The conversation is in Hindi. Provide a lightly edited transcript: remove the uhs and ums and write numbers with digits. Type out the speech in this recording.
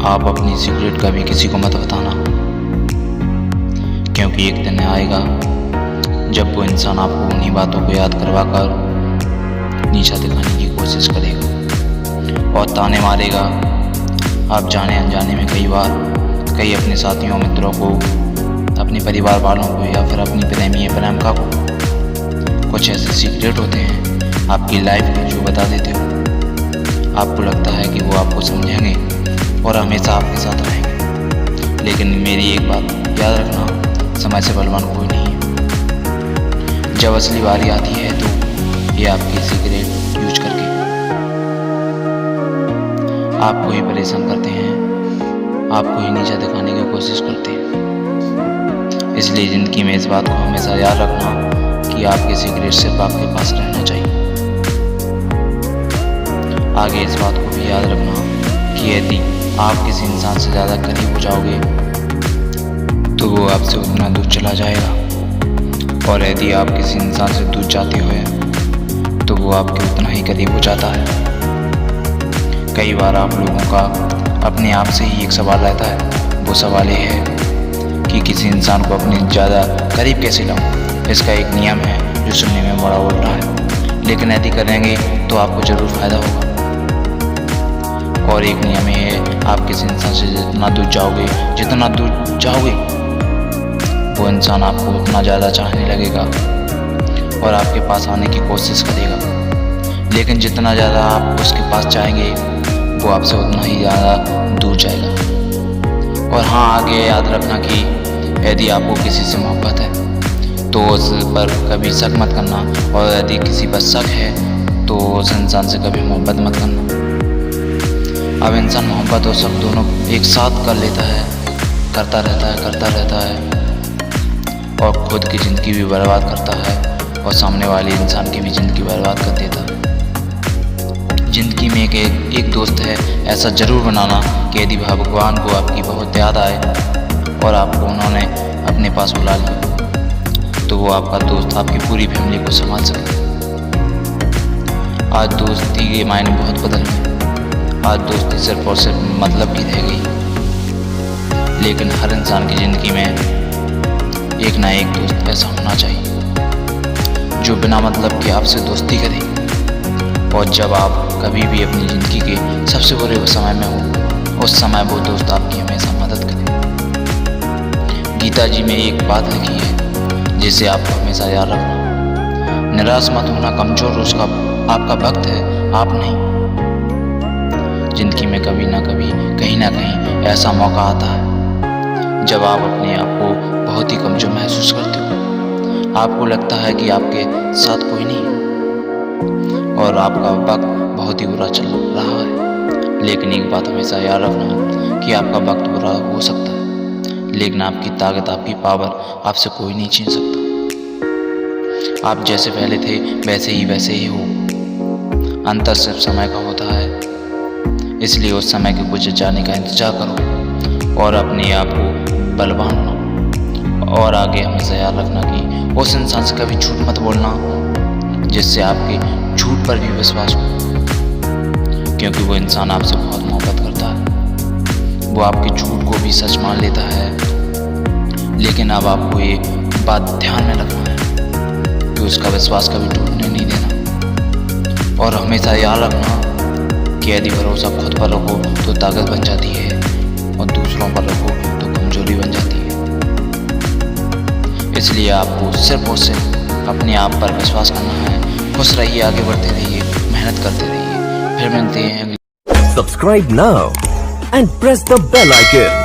आप अपनी सीक्रेट कभी किसी को मत बताना, क्योंकि एक दिन आएगा जब वो इंसान आपको उन्हीं बातों को याद करवा कर नीचा दिखाने की कोशिश करेगा और ताने मारेगा। आप जाने अनजाने में कई अपने साथियों मित्रों को, अपने परिवार वालों को या फिर अपनी प्रेमी या प्रेमिका को कुछ ऐसे सीक्रेट होते हैं आपकी लाइफ में जो बता देते हो। आपको लगता है कि वो आपको समझेंगे और हमेशा आपके साथ रहेंगे, लेकिन मेरी एक बात याद रखना, समय से बलवान कोई नहीं है। जब असली बारी आती है तो ये आपकी सीक्रेट यूज करके आपको ही परेशान करते हैं, आपको ही नीचा दिखाने की कोशिश करते हैं। इसलिए ज़िंदगी में इस बात को हमेशा याद रखना कि आपके सीक्रेट सिर्फ आपके पास रहना चाहिए। आगे इस बात को भी याद रखना कि यदि आप किसी इंसान से ज़्यादा करीब हो जाओगे तो वो आपसे उतना दूर चला जाएगा, और यदि आप किसी इंसान से दूर जाते हुए तो वो आपके उतना ही करीब हो जाता है। कई बार आप लोगों का अपने आप से ही एक सवाल रहता है, वो सवाल ये है कि किसी इंसान को अपने ज़्यादा करीब कैसे लाऊं। इसका एक नियम है जो सुनने में बड़ा उल्टा है, लेकिन यदि करेंगे तो आपको ज़रूर फ़ायदा होगा। और एक नियम ये है, आप किसी इंसान से जितना दूर जाओगे वो इंसान आपको उतना ज़्यादा चाहने लगेगा और आपके पास आने की कोशिश करेगा। लेकिन जितना ज़्यादा आप उसके पास जाएंगे वो आपसे उतना ही ज़्यादा दूर जाएगा। और हाँ, आगे याद रखना कि यदि आपको किसी से मोहब्बत है तो उस पर कभी शक मत करना, और यदि किसी पर शक है तो उस इंसान से कभी मोहब्बत मत करना। अब इंसान मोहब्बत और शक दोनों एक साथ कर लेता है, करता रहता है और खुद की ज़िंदगी भी बर्बाद करता है और सामने वाले इंसान की भी ज़िंदगी बर्बाद कर देता है। ज़िंदगी में एक दोस्त है, ऐसा ज़रूर बनाना कि यदि भगवान को आपकी बहुत याद आए और आपको उन्होंने अपने पास बुला लिया तो वो आपका दोस्त आपकी पूरी फैमिली को संभाल सके। आज दोस्ती के मायने बहुत बदल गए। आज दोस्ती सिर्फ और सिर्फ मतलब की रह गई, लेकिन हर इंसान की ज़िंदगी में एक ना एक दोस्त ऐसा होना चाहिए जो बिना मतलब के आपसे दोस्ती करे, और जब आप कभी भी अपनी ज़िंदगी के सबसे बुरे समय में हो उस समय वो दोस्त आपकी हमेशा मदद करे। गीता जी में एक बात लिखी है जिसे आपको हमेशा याद रखना, निराश मत होना, कमज़ोर उसका आपका वक्त है, आप नहीं। ज़िंदगी में कभी ना कभी कहीं ना कहीं ऐसा मौका आता है जब आप अपने आप को बहुत ही कमज़ोर महसूस करते हो। आपको लगता है कि आपके साथ कोई नहीं है और आपका वक्त बहुत ही बुरा चल रहा है। लेकिन एक बात हमेशा याद रखना कि आपका वक्त बुरा हो सकता है, लेकिन आपकी ताकत, आपकी पावर आपसे कोई नहीं छीन सकता। आप जैसे पहले थे वैसे ही हो। अंतर सिर्फ समय का होता है, इसलिए उस समय के गुजर जाने का इंतजार करो और अपने आप को बलवान बनो। और आगे हमेशा याद रखना कि उस इंसान से कभी झूठ मत बोलना जिससे आपके झूठ पर भी विश्वास हो, क्योंकि वो इंसान आपसे बहुत मोहब्बत करता है। वो आपके झूठ को भी सच मान लेता है। लेकिन अब आपको ये बात ध्यान में रखना है कि उसका विश्वास कभी टूटने नहीं देना। और हमेशा याद रखना कि यदि भरोसा खुद पर रखो तो ताकत बन जाती है, और दूसरों पर रखो तो कमजोरी बन जाती है। इसलिए आपको सिर्फ और सिर्फ अपने आप पर विश्वास करना है। खुश रहिए, आगे बढ़ते रहिए, मेहनत करते रहिए। फिर मिलते हैं। Subscribe now and press the bell icon.